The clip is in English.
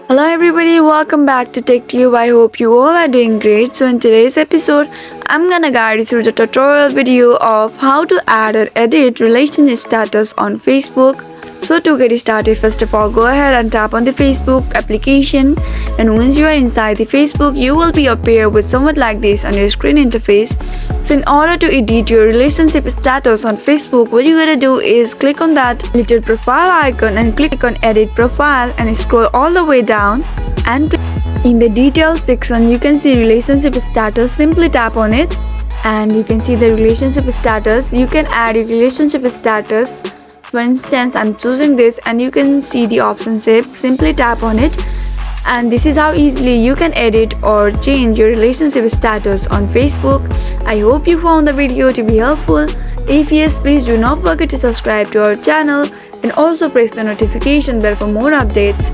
Hello everybody, welcome back to TechTube. I hope you all are doing great. So in today's episode, I'm gonna guide you through the tutorial video of how to add or edit relationship status on Facebook. So to get started, first of all, go ahead and tap on the Facebook application, and once you are inside the Facebook, you will be appear with somewhat like this on your screen interface. So in order to edit your relationship status on Facebook, what you gotta do is click on that little profile icon and click on edit profile and scroll all the way down and in the details section you can see relationship status. Simply tap on it and you can see the relationship status. You can add your relationship status. For instance, I'm choosing this and you can see the option shape. Simply tap on it, and this is how easily you can edit or change your relationship status on Facebook. I hope you found the video to be helpful. If yes, please do not forget to subscribe to our channel and also press the notification bell for more updates.